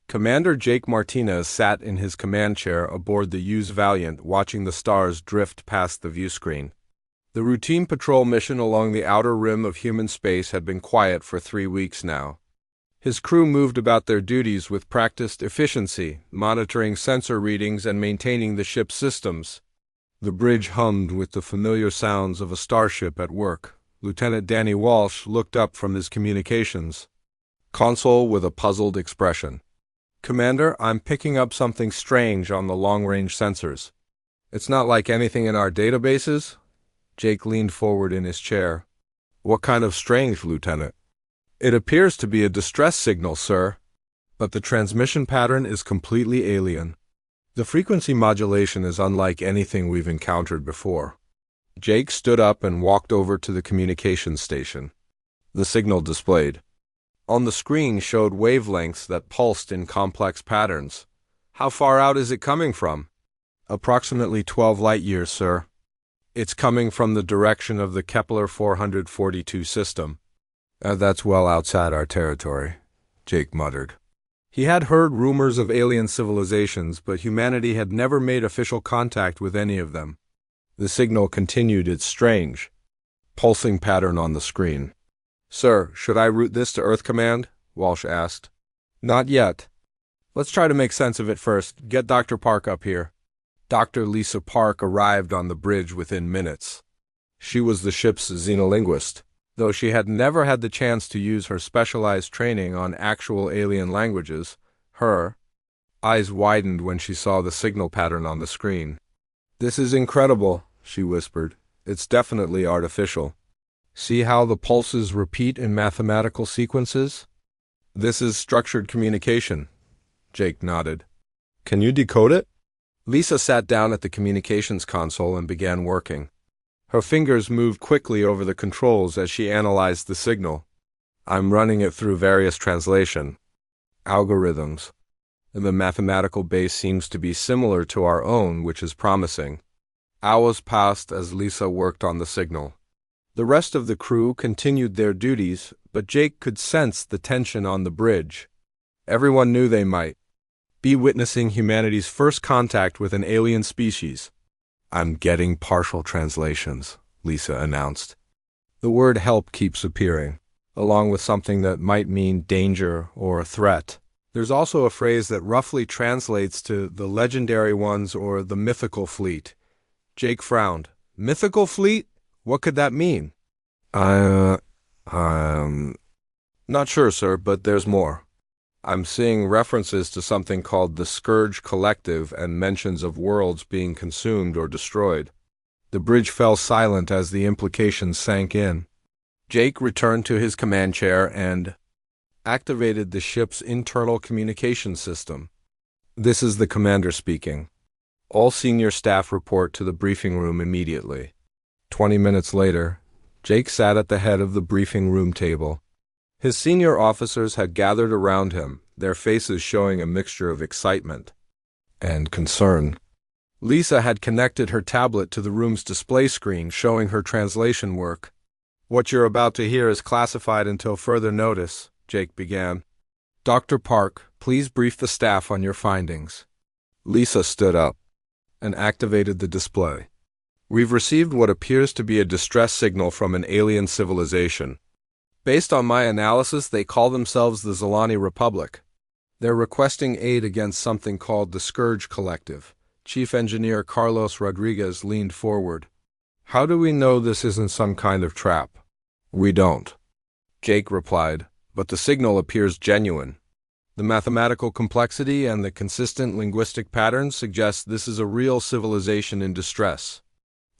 Commander Jake Martinez sat in his command chair aboard the U's Valiant, watching the stars drift past the viewscreen. The routine patrol mission along the outer rim of human space had been quiet for 3 weeks now. His crew moved about their duties with practiced efficiency, monitoring sensor readings and maintaining the ship's systems. The bridge hummed with the familiar sounds of a starship at work. Lieutenant Danny Walsh looked up from his communications console with a puzzled expression. "Commander, I'm picking up something strange on the long-range sensors. It's not like anything in our databases?" Jake leaned forward in his chair. "What kind of strange, Lieutenant?" "It appears to be a distress signal, sir. But the transmission pattern is completely alien. The frequency modulation is unlike anything we've encountered before." Jake stood up and walked over to the communications station. The signal displayed on the screen showed wavelengths that pulsed in complex patterns. "How far out is it coming from?" "Approximately 12 light-years, sir. It's coming from the direction of the Kepler 442 system." That's well outside our territory," Jake muttered. He had heard rumors of alien civilizations, but humanity had never made official contact with any of them. The signal continued its strange, pulsing pattern on the screen. "Sir, should I route this to Earth Command?" Walsh asked. "Not yet. Let's try to make sense of it first. Get Dr. Park up here." Dr. Lisa Park arrived on the bridge within minutes. She was the ship's xenolinguist, though she had never had the chance to use her specialized training on actual alien languages. Her eyes widened when she saw the signal pattern on the screen. "This is incredible," she whispered. "It's definitely artificial. See how the pulses repeat in mathematical sequences? This is structured communication." Jake nodded. "Can you decode it?" Lisa sat down at the communications console and began working. Her fingers moved quickly over the controls as she analyzed the signal. "I'm running it through various translation algorithms. The mathematical base seems to be similar to our own, which is promising." Hours passed as Lisa worked on the signal. The rest of the crew continued their duties, but Jake could sense the tension on the bridge. Everyone knew they might be witnessing humanity's first contact with an alien species. "I'm getting partial translations," Lisa announced. The word help keeps appearing, along with something that might mean danger or a threat. There's also a phrase that roughly translates to the legendary ones or the mythical fleet. Jake frowned. "Mythical fleet? What could that mean?" I'm not sure, sir, but there's more. I'm seeing references to something called the Scourge Collective and mentions of worlds being consumed or destroyed." The bridge fell silent as the implications sank in. Jake returned to his command chair and activated the ship's internal communication system. "This is the commander speaking. All senior staff report to the briefing room immediately." 20 minutes later, Jake sat at the head of the briefing room table. His senior officers had gathered around him, their faces showing a mixture of excitement and concern. Lisa had connected her tablet to the room's display screen, showing her translation work. "What you're about to hear is classified until further notice," Jake began. "Dr. Park, please brief the staff on your findings." Lisa stood up and activated the display. "We've received what appears to be a distress signal from an alien civilization. Based on my analysis, they call themselves the Zolani Republic. They're requesting aid against something called the Scourge Collective." Chief Engineer Carlos Rodriguez leaned forward. "How do we know this isn't some kind of trap?" "We don't," Jake replied, "but the signal appears genuine. The mathematical complexity and the consistent linguistic patterns suggest this is a real civilization in distress."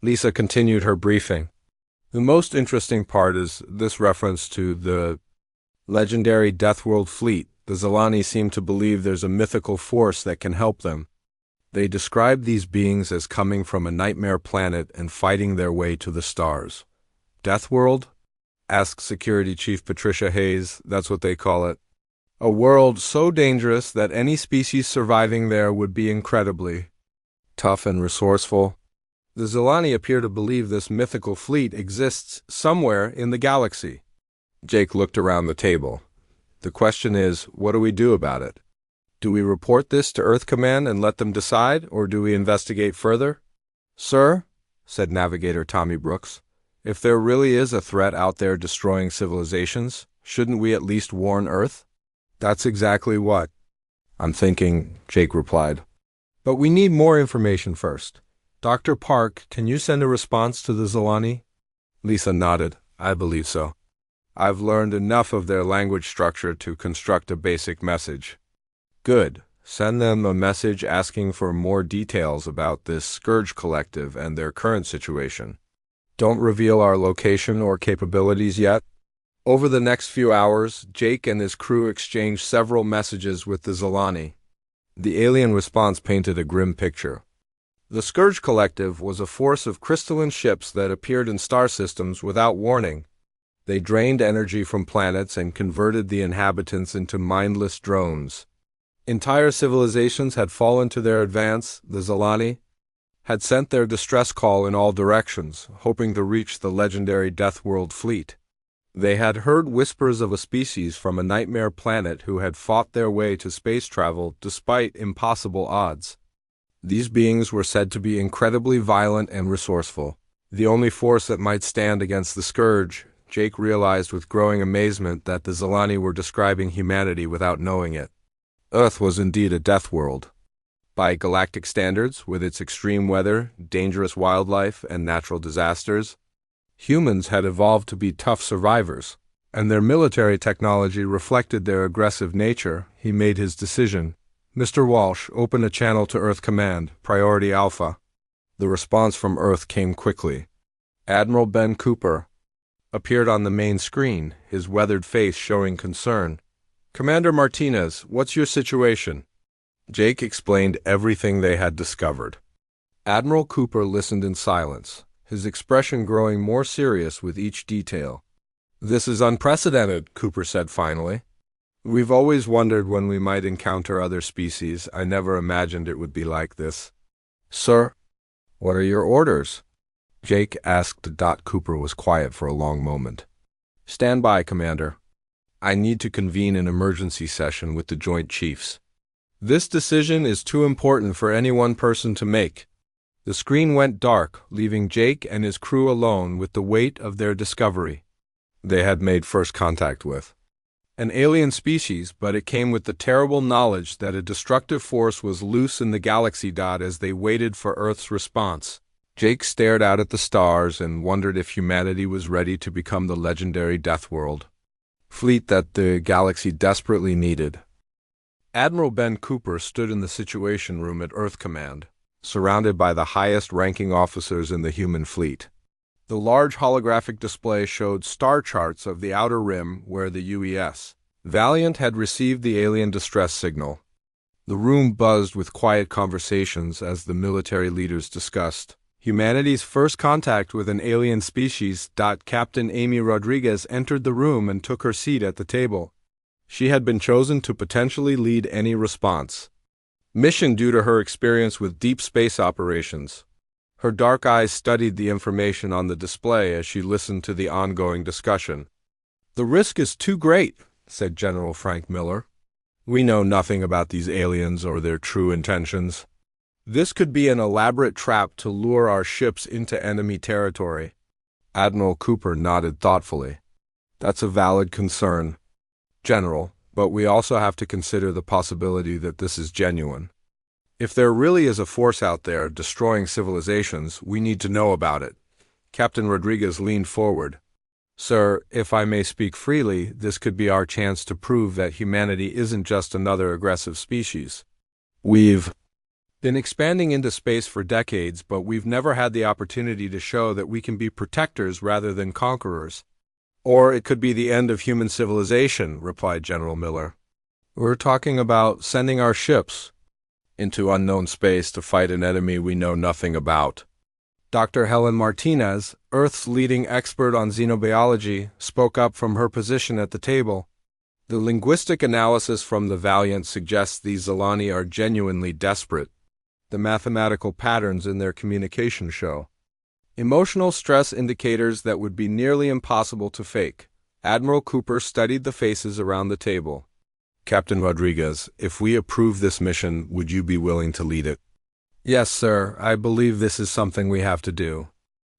Lisa continued her briefing. "The most interesting part is this reference to the legendary Deathworld fleet. The Zolani seem to believe there's a mythical force that can help them. They describe these beings as coming from a nightmare planet and fighting their way to the stars." "Deathworld?" asked Security Chief Patricia Hayes. "That's what they call it. A world so dangerous that any species surviving there would be incredibly tough and resourceful. The Zolani appear to believe this mythical fleet exists somewhere in the galaxy." Jake looked around the table. "The question is, what do we do about it?" Do we report this to Earth Command and let them decide, or do we investigate further? Sir, said Navigator Tommy Brooks, if there really is a threat out there destroying civilizations, shouldn't we at least warn Earth? That's exactly what I'm thinking, Jake replied. But we need more information first. Dr. Park, can you send a response to the Zolani? Lisa nodded. I believe so. I've learned enough of their language structure to construct a basic message. Good. Send them a message asking for more details about this Scourge Collective and their current situation. Don't reveal our location or capabilities yet. Over the next few hours, Jake and his crew exchanged several messages with the Zolani. The alien response painted a grim picture. The Scourge Collective was a force of crystalline ships that appeared in star systems without warning. They drained energy from planets and converted the inhabitants into mindless drones. Entire civilizations had fallen to their advance. The Zolani had sent their distress call in all directions, hoping to reach the legendary Deathworld fleet. They had heard whispers of a species from a nightmare planet who had fought their way to space travel despite impossible odds. These beings were said to be incredibly violent and resourceful. The only force that might stand against the Scourge, Jake realized with growing amazement that the Zolani were describing humanity without knowing it. Earth was indeed a death world. By galactic standards, with its extreme weather, dangerous wildlife, and natural disasters, humans had evolved to be tough survivors, and their military technology reflected their aggressive nature. He made his decision. Mr. Walsh, open a channel to Earth Command, Priority Alpha. The response from Earth came quickly. Admiral Ben Cooper appeared on the main screen, his weathered face showing concern. Commander Martinez, what's your situation? Jake explained everything they had discovered. Admiral Cooper listened in silence, his expression growing more serious with each detail. This is unprecedented, Cooper said finally. We've always wondered when we might encounter other species. I never imagined it would be like this. Sir, what are your orders? Jake asked. Cooper was quiet for a long moment. Stand by, Commander. I need to convene an emergency session with the Joint Chiefs. This decision is too important for any one person to make. The screen went dark, leaving Jake and his crew alone with the weight of their discovery. They had made first contact with an alien species, but it came with the terrible knowledge that a destructive force was loose in the galaxy. As they waited for Earth's response, Jake stared out at the stars and wondered if humanity was ready to become the legendary Deathworld fleet that the galaxy desperately needed. Admiral Ben Cooper stood in the Situation Room at Earth Command, surrounded by the highest-ranking officers in the human fleet. The large holographic display showed star charts of the outer rim where the UES Valiant had received the alien distress signal. The room buzzed with quiet conversations as the military leaders discussed humanity's first contact with an alien species. Captain Amy Rodriguez entered the room and took her seat at the table. She had been chosen to potentially lead any response mission due to her experience with deep space operations. Her dark eyes studied the information on the display as she listened to the ongoing discussion. The risk is too great, said General Frank Miller. We know nothing about these aliens or their true intentions. This could be an elaborate trap to lure our ships into enemy territory. Admiral Cooper nodded thoughtfully. That's a valid concern, General, but we also have to consider the possibility that this is genuine. If there really is a force out there destroying civilizations, we need to know about it. Captain Rodriguez leaned forward. Sir, if I may speak freely, this could be our chance to prove that humanity isn't just another aggressive species. We've been expanding into space for decades, but we've never had the opportunity to show that we can be protectors rather than conquerors. Or it could be the end of human civilization, replied General Miller. We're talking about sending our ships into unknown space to fight an enemy we know nothing about. Dr. Helen Martinez, Earth's leading expert on xenobiology, spoke up from her position at the table. The linguistic analysis from the Valiant suggests these Zolani are genuinely desperate. The mathematical patterns in their communication show emotional stress indicators that would be nearly impossible to fake. Admiral Cooper studied the faces around the table. Captain Rodriguez, if we approve this mission, would you be willing to lead it? Yes, sir. I believe this is something we have to do.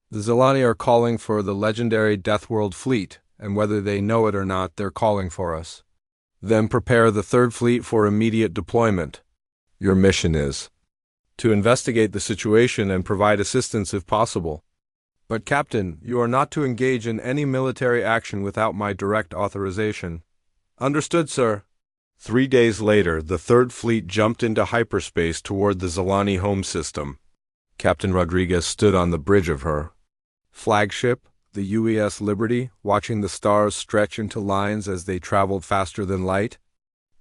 The Zilani are calling for the legendary Deathworld fleet, and whether they know it or not, they're calling for us. Then prepare the third fleet for immediate deployment. Your mission is to investigate the situation and provide assistance if possible. But Captain, you are not to engage in any military action without my direct authorization. Understood, sir. 3 days later, the third fleet jumped into hyperspace toward the Zilani home system. Captain Rodriguez stood on the bridge of her flagship, the UES Liberty, watching the stars stretch into lines as they traveled faster than light.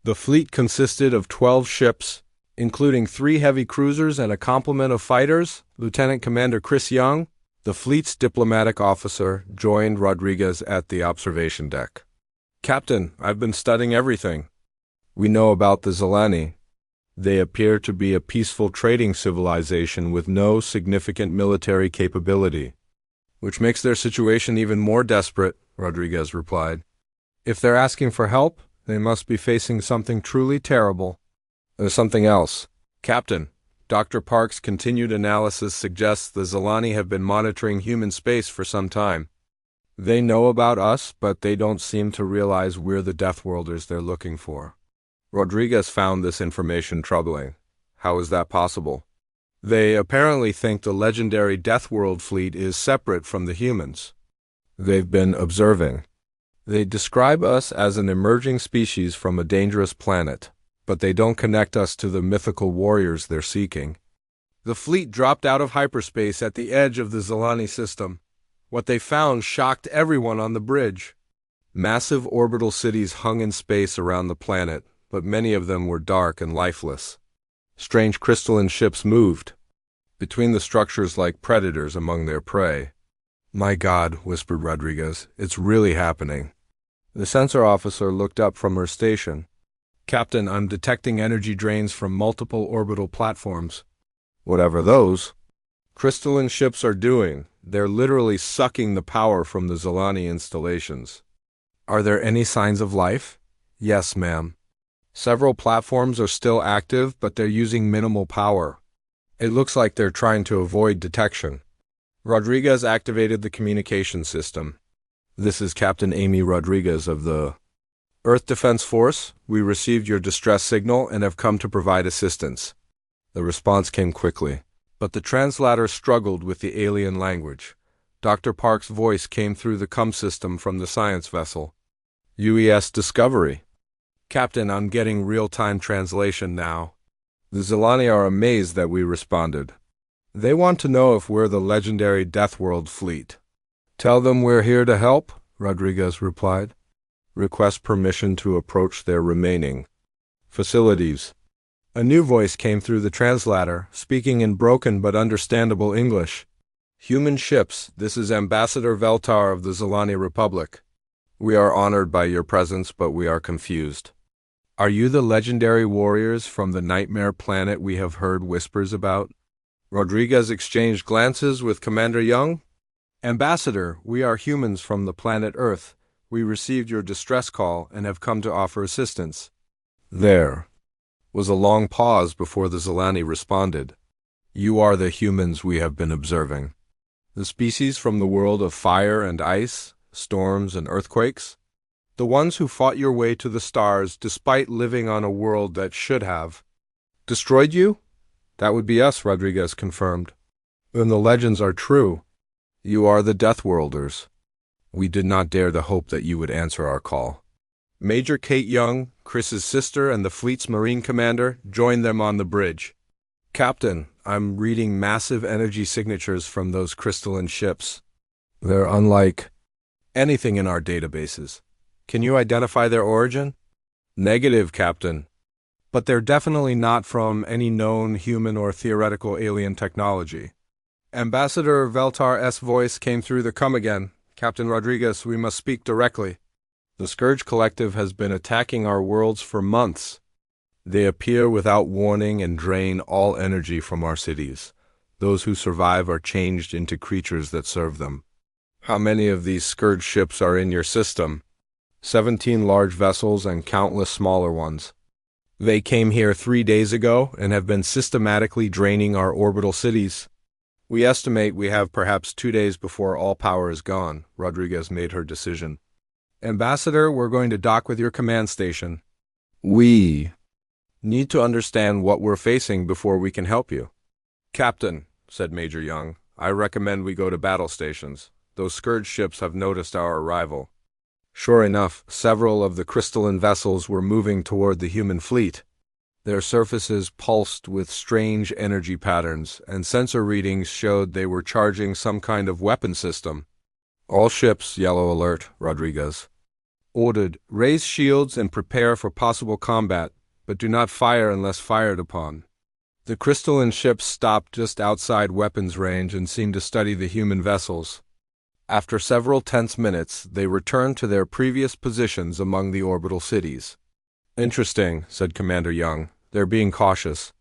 The fleet consisted of 12 ships, including 3 heavy cruisers and a complement of fighters. Lieutenant Commander Chris Young, the fleet's diplomatic officer, joined Rodriguez at the observation deck. Captain, I've been studying everything we know about the Zilani. They appear to be a peaceful trading civilization with no significant military capability, which makes their situation even more desperate, Rodriguez replied. If they're asking for help, they must be facing something truly terrible. There's something else. Captain, Dr. Park's continued analysis suggests the Zilani have been monitoring human space for some time. They know about us, but they don't seem to realize we're the Deathworlders they're looking for. Rodriguez found this information troubling. How is that possible? They apparently think the legendary Deathworld fleet is separate from the humans. They've been observing. They describe us as an emerging species from a dangerous planet, but they don't connect us to the mythical warriors they're seeking. The fleet dropped out of hyperspace at the edge of the Zilani system. What they found shocked everyone on the bridge. Massive orbital cities hung in space around the planet, but many of them were dark and lifeless. Strange crystalline ships moved between the structures like predators among their prey. My God, whispered Rodriguez, it's really happening. The sensor officer looked up from her station. Captain, I'm detecting energy drains from multiple orbital platforms. Whatever those crystalline ships are doing, they're literally sucking the power from the Zilani installations. Are there any signs of life? Yes, ma'am. Several platforms are still active, but they're using minimal power. It looks like they're trying to avoid detection. Rodriguez activated the communication system. This is Captain Amy Rodriguez of the Earth Defense Force. We received your distress signal and have come to provide assistance. The response came quickly, but the translator struggled with the alien language. Dr. Park's voice came through the COM system from the science vessel. UES Discovery. Captain, I'm getting real-time translation now. The Zilani are amazed that we responded. They want to know if we're the legendary Deathworld fleet. Tell them we're here to help, Rodriguez replied. Request permission to approach their remaining facilities. A new voice came through the translator, speaking in broken but understandable English. Human ships, this is Ambassador Veltar of the Zilani Republic. We are honored by your presence, but we are confused. Are you the legendary warriors from the nightmare planet we have heard whispers about? Rodriguez exchanged glances with Commander Young. Ambassador, we are humans from the planet Earth. We received your distress call and have come to offer assistance. There was a long pause before the Zilani responded. You are the humans we have been observing. The species from the world of fire and ice, storms and earthquakes? The ones who fought your way to the stars despite living on a world that should have destroyed you? That would be us, Rodriguez confirmed. Then the legends are true. You are the Deathworlders. We did not dare to hope that you would answer our call. Major Kate Young, Chris's sister and the fleet's Marine commander, joined them on the bridge. Captain, I'm reading massive energy signatures from those crystalline ships. They're unlike anything in our databases. Can you identify their origin? Negative, Captain. But they're definitely not from any known human or theoretical alien technology. Ambassador Veltar's voice came through the COM again. Captain Rodriguez, we must speak directly. The Scourge Collective has been attacking our worlds for months. They appear without warning and drain all energy from our cities. Those who survive are changed into creatures that serve them. How many of these Scourge ships are in your system? 17 large vessels and countless smaller ones. They came here 3 days ago and have been systematically draining our orbital cities. We estimate we have perhaps 2 days before all power is gone. Rodriguez made her decision. Ambassador, we're going to dock with your command station. We need to understand what we're facing before we can help you. Captain, said Major Young, I recommend we go to battle stations. Those scourge ships have noticed our arrival. Sure enough, several of the crystalline vessels were moving toward the human fleet. Their surfaces pulsed with strange energy patterns, and sensor readings showed they were charging some kind of weapon system. All ships, yellow alert, Rodriguez. Ordered, raise shields and prepare for possible combat, but do not fire unless fired upon. The crystalline ships stopped just outside weapons range and seemed to study the human vessels. After several tense minutes, they returned to their previous positions among the orbital cities. Interesting, said Commander Young. They're being cautious.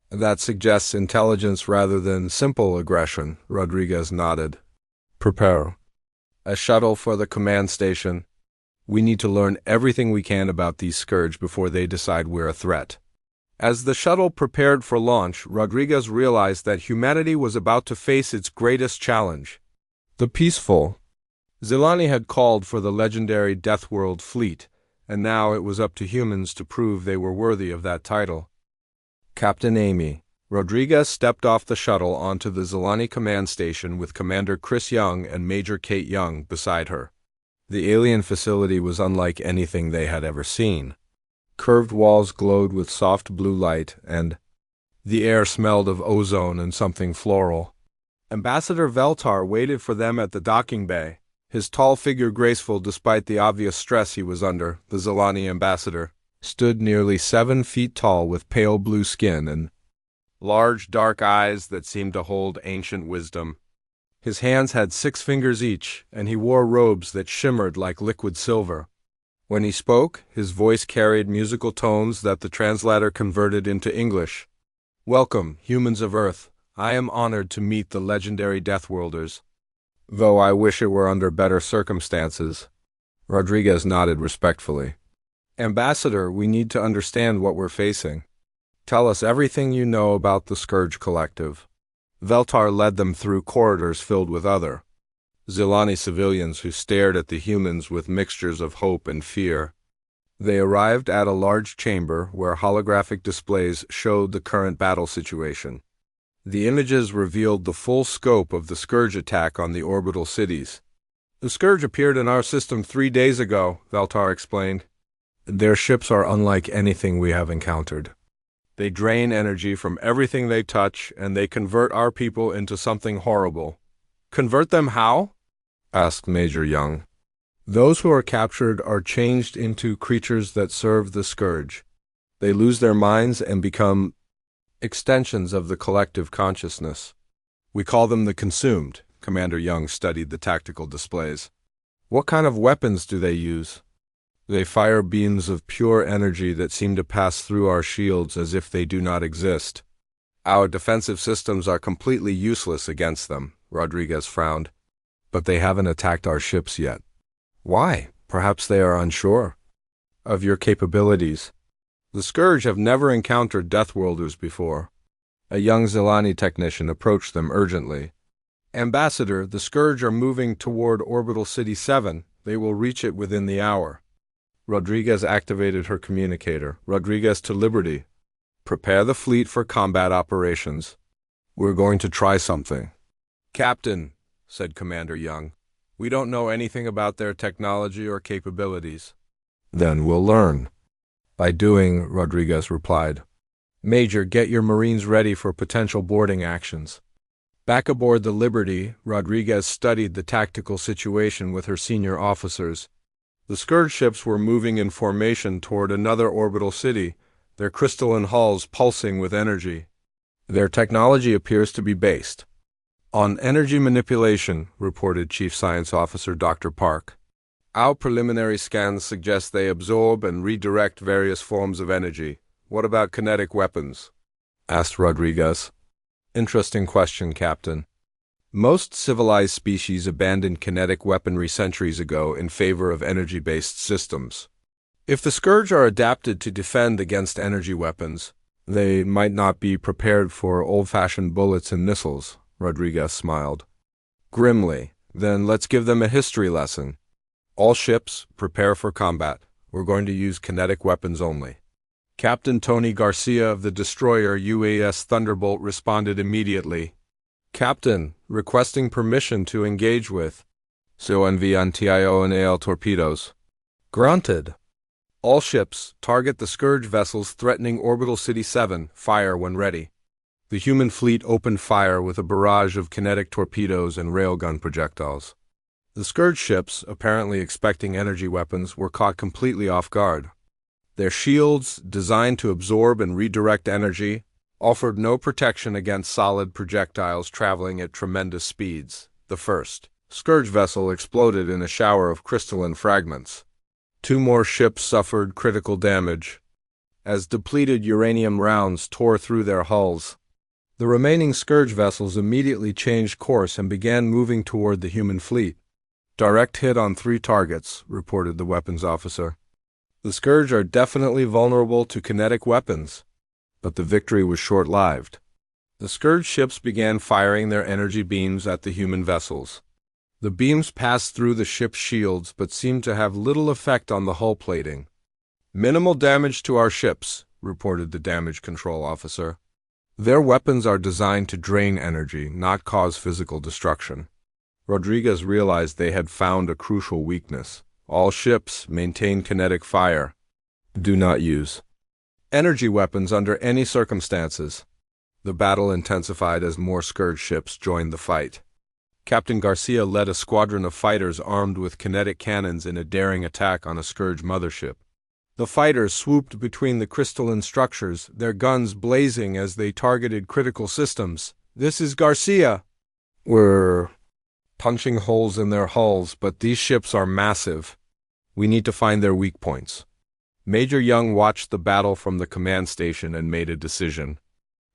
That suggests intelligence rather than simple aggression, Rodriguez nodded. Prepare. A shuttle for the command station. We need to learn everything we can about these scourge before they decide we're a threat. As the shuttle prepared for launch, Rodriguez realized that humanity was about to face its greatest challenge. The peaceful. Zilani had called for the legendary Deathworld fleet, and now it was up to humans to prove they were worthy of that title. Captain Amy. Rodriguez stepped off the shuttle onto the Zilani command station with Commander Chris Young and Major Kate Young beside her. The alien facility was unlike anything they had ever seen. Curved walls glowed with soft blue light, and the air smelled of ozone and something floral. Ambassador Veltar waited for them at the docking bay, his tall figure graceful despite the obvious stress he was under. The Zilani ambassador stood nearly 7 feet tall with pale blue skin and large dark eyes that seemed to hold ancient wisdom. His hands had 6 fingers each, and he wore robes that shimmered like liquid silver. When he spoke, his voice carried musical tones that the translator converted into English. Welcome, humans of Earth. I am honored to meet the legendary Deathworlders, though I wish it were under better circumstances. Rodriguez nodded respectfully. Ambassador, we need to understand what we're facing. Tell us everything you know about the Scourge Collective. Veltar led them through corridors filled with other Zilani civilians who stared at the humans with mixtures of hope and fear. They arrived at a large chamber where holographic displays showed the current battle situation. The images revealed the full scope of the Scourge attack on the orbital cities. The Scourge appeared in our system 3 days ago, Veltar explained. Their ships are unlike anything we have encountered. They drain energy from everything they touch, and they convert our people into something horrible. Convert them how? Asked Major Young. Those who are captured are changed into creatures that serve the Scourge. They lose their minds and become extensions of the collective consciousness. We call them the Consumed. Commander Young studied the tactical displays. What kind of weapons do they use? They fire beams of pure energy that seem to pass through our shields as if they do not exist. Our defensive systems are completely useless against them, Rodriguez frowned. But they haven't attacked our ships yet. Why? Perhaps they are unsure of your capabilities. The Scourge have never encountered Deathworlders before. A young Zilani technician approached them urgently. Ambassador, the Scourge are moving toward Orbital City 7. They will reach it within the hour. Rodriguez activated her communicator. Rodriguez to Liberty. Prepare the fleet for combat operations. We're going to try something. Captain, said Commander Young, we don't know anything about their technology or capabilities. Then we'll learn. By doing, Rodriguez replied. Major, get your Marines ready for potential boarding actions. Back aboard the Liberty, Rodriguez studied the tactical situation with her senior officers. The Scourge ships were moving in formation toward another orbital city, their crystalline hulls pulsing with energy. Their technology appears to be based on energy manipulation, reported Chief Science Officer Dr. Park. Our preliminary scans suggest they absorb and redirect various forms of energy. What about kinetic weapons? Asked Rodriguez. Interesting question, Captain. Most civilized species abandoned kinetic weaponry centuries ago in favor of energy-based systems. If the Scourge are adapted to defend against energy weapons, they might not be prepared for old-fashioned bullets and missiles, Rodriguez smiled. Grimly, then let's give them a history lesson. All ships, prepare for combat. We're going to use kinetic weapons only. Captain Tony Garcia of the destroyer UAS Thunderbolt responded immediately. Captain, requesting permission to engage with CONV-AL torpedoes. Granted. All ships, target the Scourge vessels threatening Orbital City 7, fire when ready. The human fleet opened fire with a barrage of kinetic torpedoes and railgun projectiles. The Scourge ships, apparently expecting energy weapons, were caught completely off guard. Their shields, designed to absorb and redirect energy, offered no protection against solid projectiles traveling at tremendous speeds. The first Scourge vessel exploded in a shower of crystalline fragments. 2 more ships suffered critical damage, as depleted uranium rounds tore through their hulls. The remaining Scourge vessels immediately changed course and began moving toward the human fleet. Direct hit on 3 targets, reported the weapons officer. The Scourge are definitely vulnerable to kinetic weapons. But the victory was short-lived. The Scourge ships began firing their energy beams at the human vessels. The beams passed through the ship's shields but seemed to have little effect on the hull plating. Minimal damage to our ships, reported the damage control officer. Their weapons are designed to drain energy, not cause physical destruction. Rodriguez realized they had found a crucial weakness. All ships maintain kinetic fire. Do not use energy weapons under any circumstances. The battle intensified as more Scourge ships joined the fight. Captain Garcia led a squadron of fighters armed with kinetic cannons in a daring attack on a Scourge mothership. The fighters swooped between the crystalline structures, their guns blazing as they targeted critical systems. This is Garcia! We're punching holes in their hulls, but these ships are massive. We need to find their weak points. Major Young watched the battle from the command station and made a decision.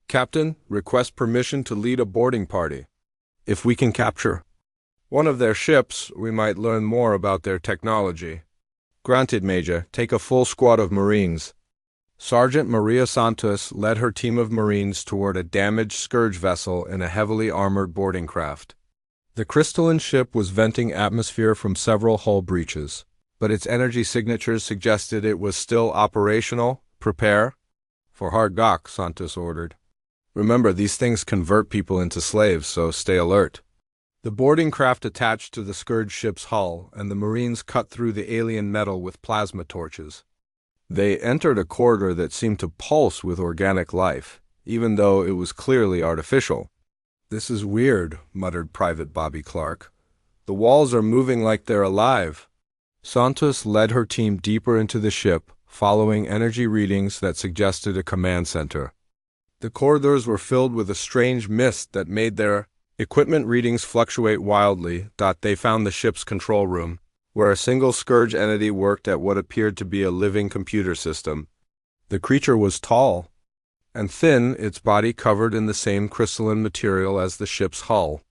Captain, request permission to lead a boarding party. If we can capture one of their ships, we might learn more about their technology. Granted, Major. Take a full squad of Marines. Sergeant Maria Santos led her team of Marines toward a damaged Scourge vessel in a heavily armored boarding craft. The crystalline ship was venting atmosphere from several hull breaches, but its energy signatures suggested it was still operational. Prepare for hard dock, Santos ordered. Remember, these things convert people into slaves, so stay alert. The boarding craft attached to the Scourge ship's hull, and the Marines cut through the alien metal with plasma torches. They entered a corridor that seemed to pulse with organic life, even though it was clearly artificial. This is weird, muttered Private Bobby Clark. The walls are moving like they're alive. Santos led her team deeper into the ship, following energy readings that suggested a command center. The corridors were filled with a strange mist that made their equipment readings fluctuate wildly. They found the ship's control room, where a single Scourge entity worked at what appeared to be a living computer system. The creature was tall and thin, its body covered in the same crystalline material as the ship's hull.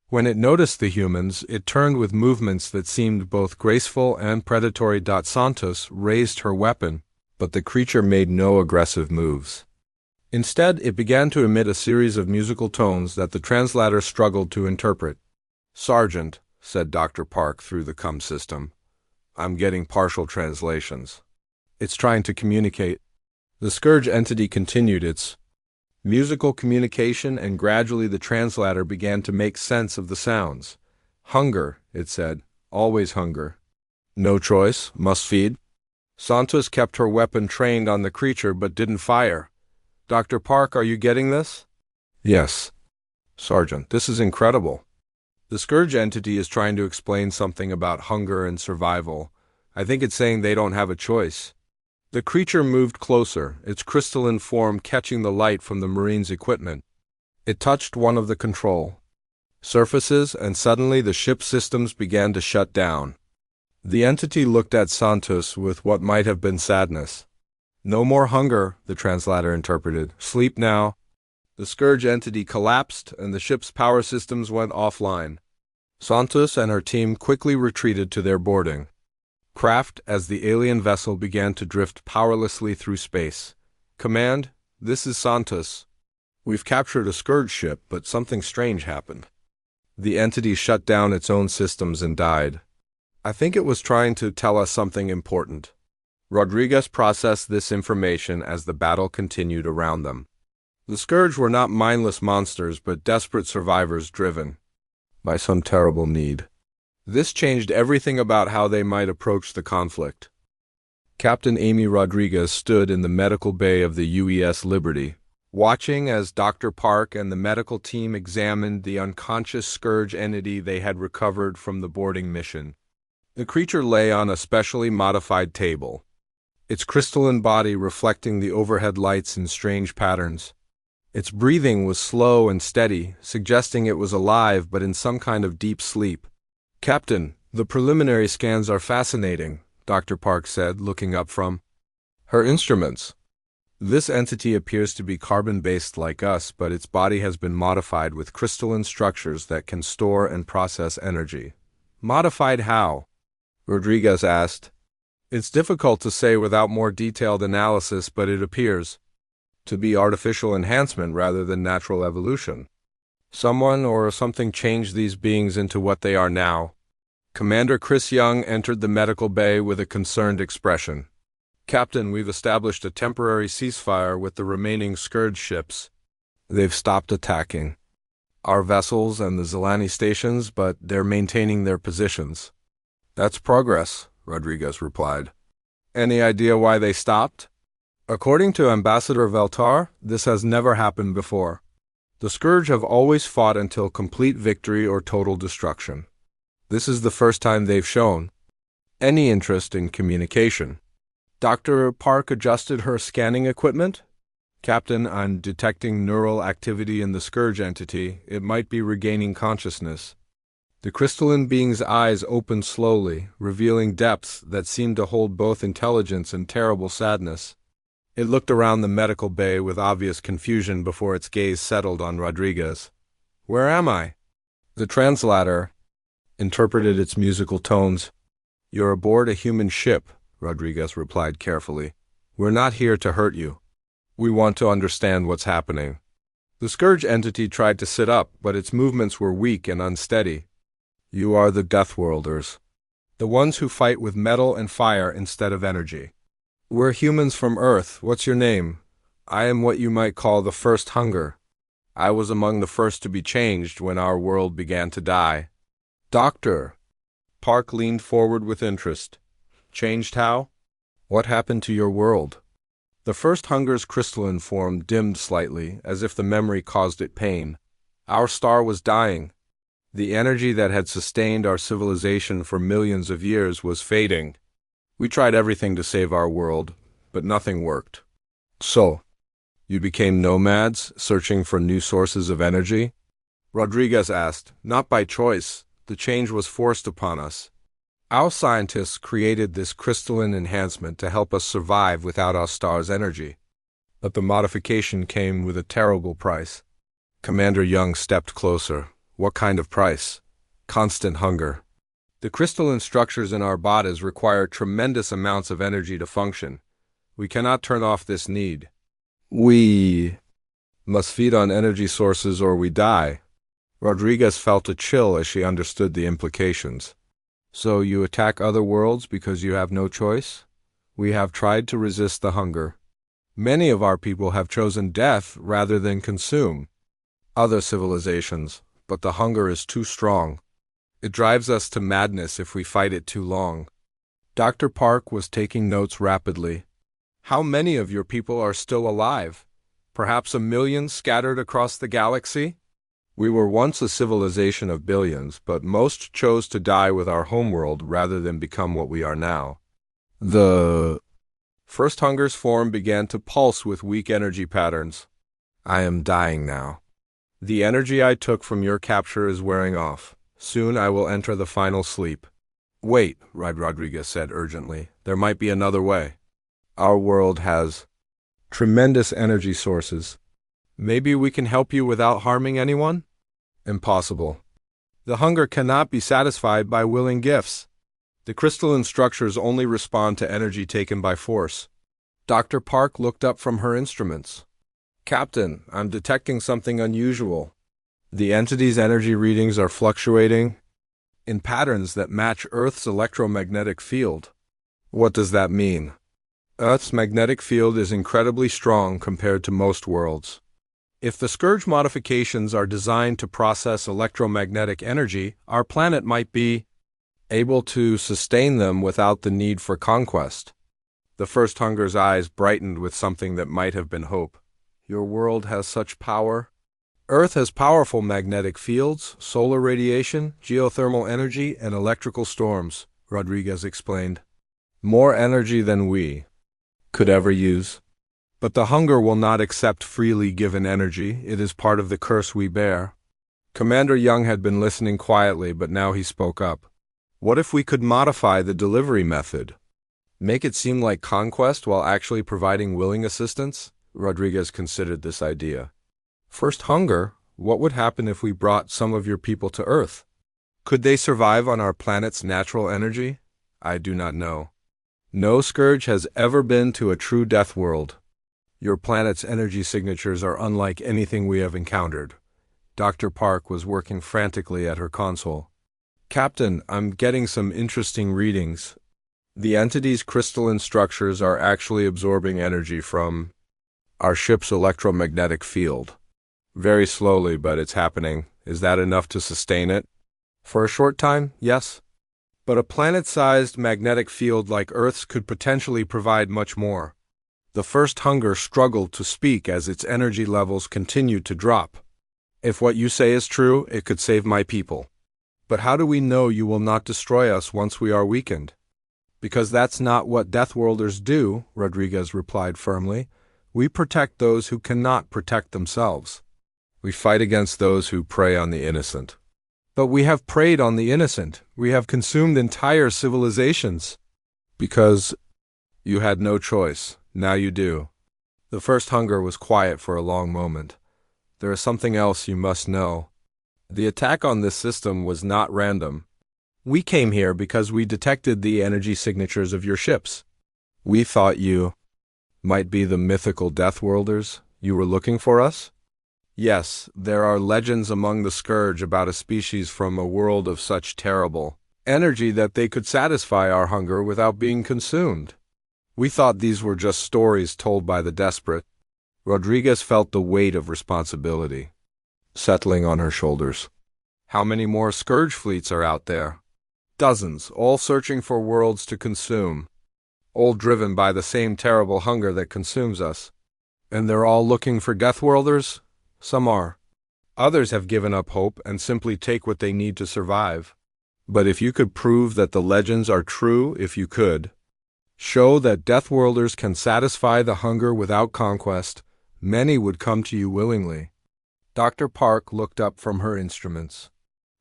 When it noticed the humans, it turned with movements that seemed both graceful and predatory. Santos raised her weapon, but the creature made no aggressive moves. Instead, it began to emit a series of musical tones that the translator struggled to interpret. Sergeant, said Dr. Park through the COM system, I'm getting partial translations. It's trying to communicate. The Scourge entity continued its musical communication, and gradually the translator began to make sense of the sounds. Hunger, it said. Always hunger. No choice. Must feed. Santos kept her weapon trained on the creature but didn't fire. Dr. Park, are you getting this? Yes. Sergeant, this is incredible. The Scourge entity is trying to explain something about hunger and survival. I think it's saying they don't have a choice. The creature moved closer, its crystalline form catching the light from the Marine's equipment. It touched one of the control surfaces, and suddenly the ship's systems began to shut down. The entity looked at Santos with what might have been sadness. No more hunger, the translator interpreted. Sleep now. The Scourge entity collapsed, and the ship's power systems went offline. Santos and her team quickly retreated to their boarding craft as the alien vessel began to drift powerlessly through space. Command, this is Santos. We've captured a Scourge ship, but something strange happened. The entity shut down its own systems and died. I think it was trying to tell us something important. Rodriguez processed this information as the battle continued around them. The Scourge were not mindless monsters, but desperate survivors driven by some terrible need. This changed everything about how they might approach the conflict. Captain Amy Rodriguez stood in the medical bay of the UES Liberty, watching as Dr. Park and the medical team examined the unconscious Scourge entity they had recovered from the boarding mission. The creature lay on a specially modified table, its crystalline body reflecting the overhead lights in strange patterns. Its breathing was slow and steady, suggesting it was alive but in some kind of deep sleep. Captain, the preliminary scans are fascinating, Dr. Park said, looking up from her instruments. This entity appears to be carbon-based like us, but its body has been modified with crystalline structures that can store and process energy. Modified how? Rodriguez asked. It's difficult to say without more detailed analysis, but it appears to be artificial enhancement rather than natural evolution. Someone or something changed these beings into what they are now. Commander Chris Young entered the medical bay with a concerned expression. Captain, we've established a temporary ceasefire with the remaining Scourge ships. They've stopped attacking our vessels and the Zelani stations, but they're maintaining their positions. That's progress, Rodriguez replied. Any idea why they stopped? According to Ambassador Veltar, this has never happened before. The Scourge have always fought until complete victory or total destruction. This is the first time they've shown any interest in communication. Dr. Park adjusted her scanning equipment. Captain, I'm detecting neural activity in the Scourge entity. It might be regaining consciousness. The crystalline being's eyes opened slowly, revealing depths that seemed to hold both intelligence and terrible sadness. It looked around the medical bay with obvious confusion before its gaze settled on Rodriguez. Where am I? The translator interpreted its musical tones. You're aboard a human ship, Rodriguez replied carefully. We're not here to hurt you. We want to understand what's happening. The Scourge entity tried to sit up, but its movements were weak and unsteady. You are the Deathworlders, the ones who fight with metal and fire instead of energy. We're humans from Earth. What's your name? I am what you might call the first hunger. I was among the first to be changed when our world began to die. Doctor. Park leaned forward with interest. Changed how? What happened to your world? The first hunger's crystalline form dimmed slightly, as if the memory caused it pain. Our star was dying. The energy that had sustained our civilization for millions of years was fading. We tried everything to save our world, but nothing worked. So, you became nomads, searching for new sources of energy? Rodriguez asked. Not by choice. The change was forced upon us. Our scientists created this crystalline enhancement to help us survive without our star's energy. But the modification came with a terrible price. Commander Young stepped closer. What kind of price? Constant hunger. The crystalline structures in our bodies require tremendous amounts of energy to function. We cannot turn off this need. We must feed on energy sources or we die. Rodriguez felt a chill as she understood the implications. So you attack other worlds because you have no choice? We have tried to resist the hunger. Many of our people have chosen death rather than consume other civilizations, but the hunger is too strong. It drives us to madness if we fight it too long. Dr. Park was taking notes rapidly. How many of your people are still alive? Perhaps 1 million scattered across the galaxy? We were once a civilization of billions, but most chose to die with our homeworld rather than become what we are now. The first hunger's form began to pulse with weak energy patterns. I am dying now. The energy I took from your capture is wearing off. Soon I will enter the final sleep. Wait, Rodriguez said urgently. There might be another way. Our world has tremendous energy sources. Maybe we can help you without harming anyone? Impossible. The hunger cannot be satisfied by willing gifts. The crystalline structures only respond to energy taken by force. Dr. Park looked up from her instruments. Captain, I'm detecting something unusual. The entity's energy readings are fluctuating in patterns that match Earth's electromagnetic field. What does that mean? Earth's magnetic field is incredibly strong compared to most worlds. If the Scourge modifications are designed to process electromagnetic energy, our planet might be able to sustain them without the need for conquest. The first hunger's eyes brightened with something that might have been hope. Your world has such power? Earth has powerful magnetic fields, solar radiation, geothermal energy, and electrical storms, Rodriguez explained. More energy than we could ever use. But the hunger will not accept freely given energy. It is part of the curse we bear. Commander Young had been listening quietly, but now he spoke up. What if we could modify the delivery method? Make it seem like conquest while actually providing willing assistance? Rodriguez considered this idea. First hunger, what would happen if we brought some of your people to Earth? Could they survive on our planet's natural energy? I do not know. No Scourge has ever been to a true death world. Your planet's energy signatures are unlike anything we have encountered. Dr. Park was working frantically at her console. Captain, I'm getting some interesting readings. The entity's crystalline structures are actually absorbing energy from our ship's electromagnetic field. Very slowly, but it's happening. Is that enough to sustain it? For a short time, yes. But a planet-sized magnetic field like Earth's could potentially provide much more. The first hunger struggled to speak as its energy levels continued to drop. If what you say is true, it could save my people. But how do we know you will not destroy us once we are weakened? Because that's not what Deathworlders do, Rodriguez replied firmly. We protect those who cannot protect themselves. We fight against those who prey on the innocent. But we have preyed on the innocent. We have consumed entire civilizations. Because you had no choice. Now you do. The first hunger was quiet for a long moment. There is something else you must know. The attack on this system was not random. We came here because we detected the energy signatures of your ships. We thought you might be the mythical Deathworlders. You were looking for us? Yes, there are legends among the Scourge about a species from a world of such terrible energy that they could satisfy our hunger without being consumed. We thought these were just stories told by the desperate. Rodriguez felt the weight of responsibility settling on her shoulders. How many more Scourge fleets are out there? Dozens, all searching for worlds to consume. All driven by the same terrible hunger that consumes us. And they're all looking for Deathworlders? Some are. Others have given up hope and simply take what they need to survive. But if you could prove that the legends are true, if you could show that Deathworlders can satisfy the hunger without conquest, many would come to you willingly. Dr. Park looked up from her instruments.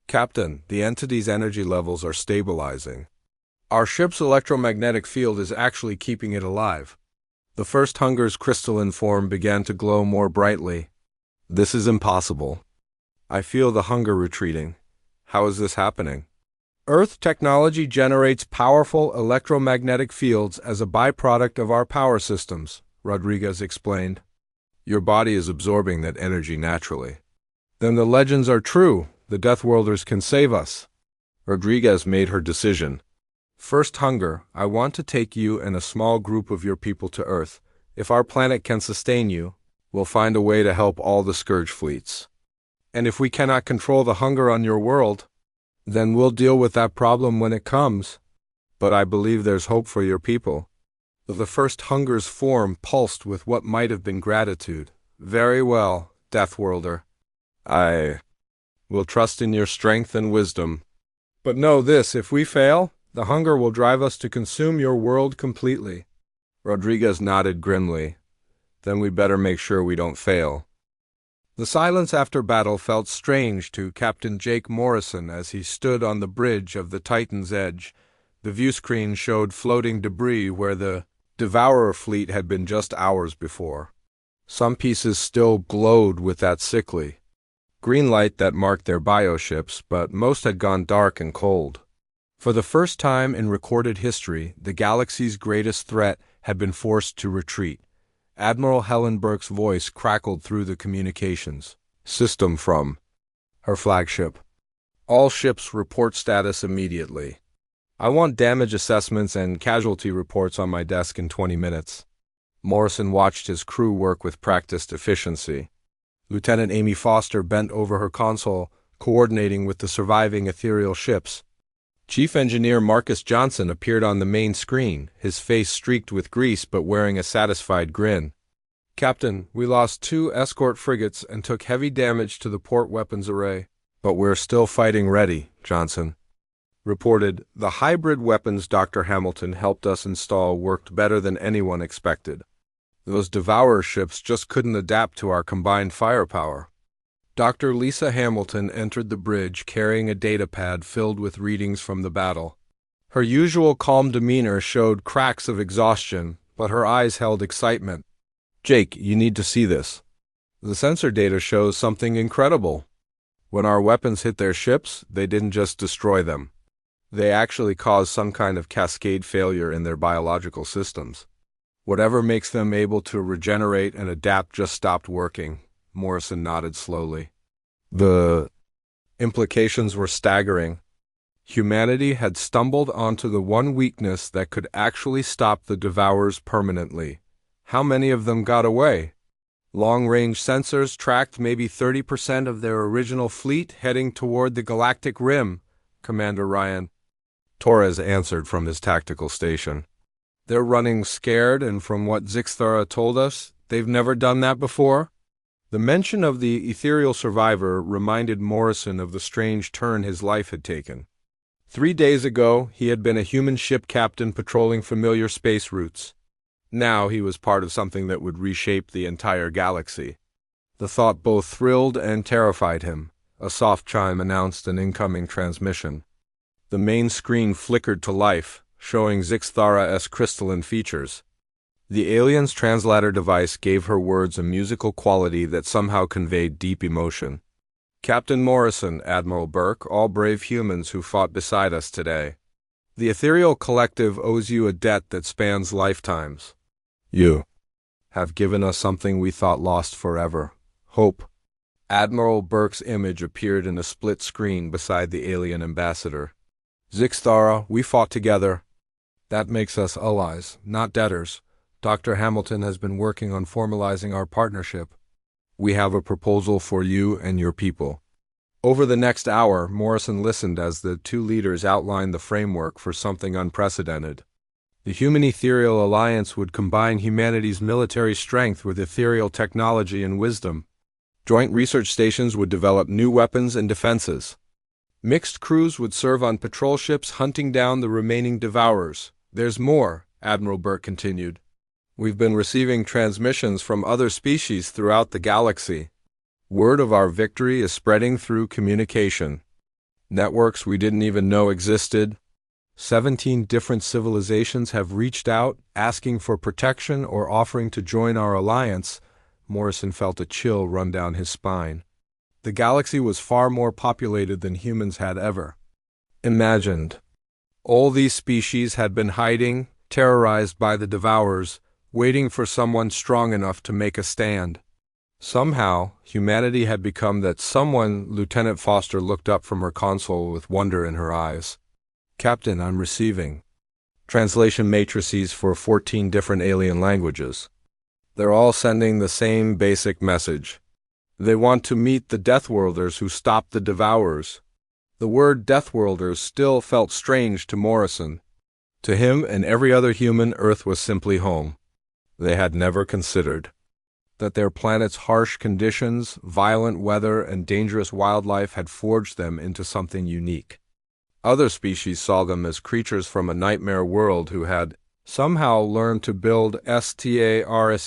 Captain, the entity's energy levels are stabilizing. Our ship's electromagnetic field is actually keeping it alive. The first hunger's crystalline form began to glow more brightly. This is impossible. I feel the hunger retreating. How is this happening? Earth technology generates powerful electromagnetic fields as a byproduct of our power systems, Rodriguez explained. Your body is absorbing that energy naturally. Then the legends are true. The Deathworlders can save us. Rodriguez made her decision. First hunger, I want to take you and a small group of your people to Earth. If our planet can sustain you, we'll find a way to help all the Scourge fleets. And if we cannot control the hunger on your world, then we'll deal with that problem when it comes. But I believe there's hope for your people. The first hunger's form pulsed with what might have been gratitude. Very well, Deathworlder. I will trust in your strength and wisdom. But know this, if we fail, the hunger will drive us to consume your world completely. Rodriguez nodded grimly. Then we better make sure we don't fail. The silence after battle felt strange to Captain Jake Morrison as he stood on the bridge of the Titan's edge. The viewscreen showed floating debris where the Devourer fleet had been just hours before. Some pieces still glowed with that sickly green light that marked their bioships, but most had gone dark and cold. For the first time in recorded history, the galaxy's greatest threat had been forced to retreat. Admiral Helen Burke's voice crackled through the communications system from her flagship. All ships report status immediately. I want damage assessments and casualty reports on my desk in 20 minutes. Morrison watched his crew work with practiced efficiency. Lieutenant Amy Foster bent over her console, coordinating with the surviving ethereal ships. Chief Engineer Marcus Johnson appeared on the main screen, his face streaked with grease but wearing a satisfied grin. Captain, we lost 2 escort frigates and took heavy damage to the port weapons array. But we're still fighting ready, Johnson reported. The hybrid weapons Dr. Hamilton helped us install worked better than anyone expected. Those Devourer ships just couldn't adapt to our combined firepower. Dr. Lisa Hamilton entered the bridge carrying a datapad filled with readings from the battle. Her usual calm demeanor showed cracks of exhaustion, but her eyes held excitement. Jake, you need to see this. The sensor data shows something incredible. When our weapons hit their ships, they didn't just destroy them. They actually caused some kind of cascade failure in their biological systems. Whatever makes them able to regenerate and adapt just stopped working. Morrison nodded slowly. The implications were staggering. Humanity had stumbled onto the one weakness that could actually stop the Devourers permanently. How many of them got away? Long-range sensors tracked maybe 30% of their original fleet heading toward the Galactic Rim, Commander Ryan Torres answered from his tactical station. They're running scared, and from what Zixthara told us, they've never done that before. The mention of the ethereal survivor reminded Morrison of the strange turn his life had taken. 3 days ago, he had been a human ship captain patrolling familiar space routes. Now he was part of something that would reshape the entire galaxy. The thought both thrilled and terrified him. A soft chime announced an incoming transmission. The main screen flickered to life, showing Zixthara-esque crystalline features. The alien's translator device gave her words a musical quality that somehow conveyed deep emotion. Captain Morrison, Admiral Burke, all brave humans who fought beside us today. The ethereal collective owes you a debt that spans lifetimes. You have given us something we thought lost forever. Hope. Admiral Burke's image appeared in a split screen beside the alien ambassador. Zixthara, we fought together. That makes us allies, not debtors. Dr. Hamilton has been working on formalizing our partnership. We have a proposal for you and your people. Over the next hour, Morrison listened as the 2 leaders outlined the framework for something unprecedented. The Human-Ethereal Alliance would combine humanity's military strength with ethereal technology and wisdom. Joint research stations would develop new weapons and defenses. Mixed crews would serve on patrol ships hunting down the remaining Devourers. There's more, Admiral Burke continued. We've been receiving transmissions from other species throughout the galaxy. Word of our victory is spreading through communication. Networks we didn't even know existed. 17 different civilizations have reached out, asking for protection or offering to join our alliance. Morrison felt a chill run down his spine. The galaxy was far more populated than humans had ever imagined. All these species had been hiding, terrorized by the Devourers, waiting for someone strong enough to make a stand. Somehow, humanity had become that someone. Lieutenant Foster looked up from her console with wonder in her eyes. Captain, I'm receiving translation matrices for 14 different alien languages. They're all sending the same basic message. They want to meet the Deathworlders who stopped the Devourers. The word Deathworlders still felt strange to Morrison. To him and every other human, Earth was simply home. They had never considered that their planet's harsh conditions, violent weather, and dangerous wildlife had forged them into something unique. Other species saw them as creatures from a nightmare world who had somehow learned to build STARSHIPS.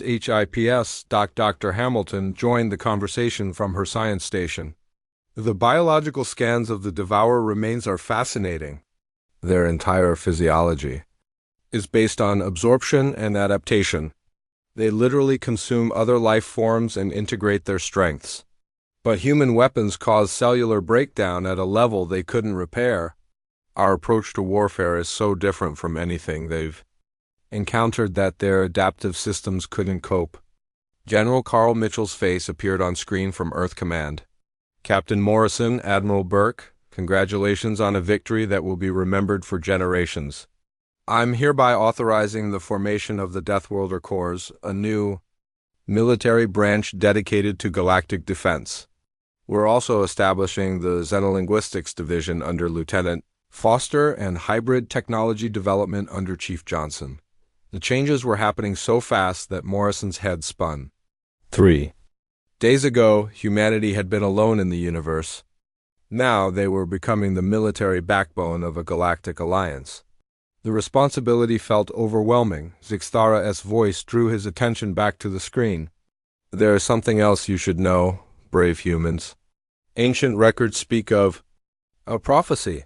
Dr. Hamilton joined the conversation from her science station. The biological scans of the Devourer remains are fascinating. Their entire physiology is based on absorption and adaptation. They literally consume other life forms and integrate their strengths. But human weapons cause cellular breakdown at a level they couldn't repair. Our approach to warfare is so different from anything they've encountered that their adaptive systems couldn't cope. General Carl Mitchell's face appeared on screen from Earth Command. Captain Morrison, Admiral Burke, congratulations on a victory that will be remembered for generations. I'm hereby authorizing the formation of the Deathworlder Corps, a new military branch dedicated to galactic defense. We're also establishing the Xenolinguistics Division under Lieutenant Foster and Hybrid Technology Development under Chief Johnson. The changes were happening so fast that Morrison's head spun. 3 days ago, humanity had been alone in the universe. Now they were becoming the military backbone of a galactic alliance. The responsibility felt overwhelming. Zixthara's voice drew his attention back to the screen. There is something else you should know, brave humans. Ancient records speak of a prophecy.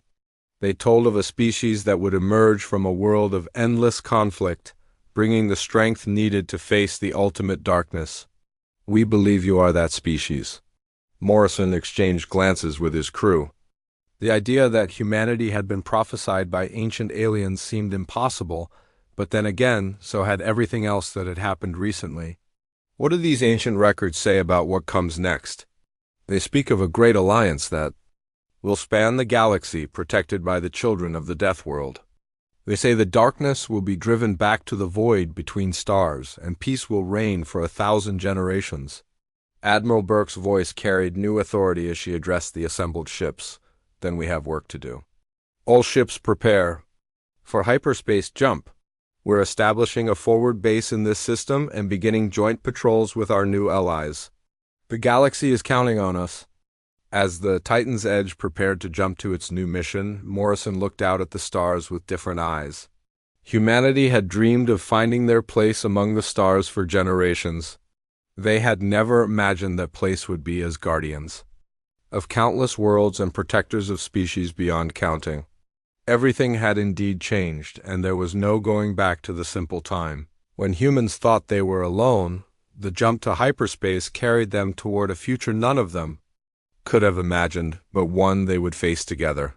They told of a species that would emerge from a world of endless conflict, bringing the strength needed to face the ultimate darkness. We believe you are that species. Morrison exchanged glances with his crew. The idea that humanity had been prophesied by ancient aliens seemed impossible, but then again, so had everything else that had happened recently. What do these ancient records say about what comes next? They speak of a great alliance that will span the galaxy, protected by the children of the Death World. They say the darkness will be driven back to the void between stars, and peace will reign for 1,000 generations. Admiral Burke's voice carried new authority as she addressed the assembled ships. Then we have work to do. All ships prepare for hyperspace jump. We're establishing a forward base in this system and beginning joint patrols with our new allies. The galaxy is counting on us. As the Titan's Edge prepared to jump to its new mission, Morrison looked out at the stars with different eyes. Humanity had dreamed of finding their place among the stars for generations. They had never imagined that place would be as guardians of countless worlds and protectors of species beyond counting. Everything had indeed changed, and there was no going back to the simple time when humans thought they were alone. The jump to hyperspace carried them toward a future none of them could have imagined, but one they would face together.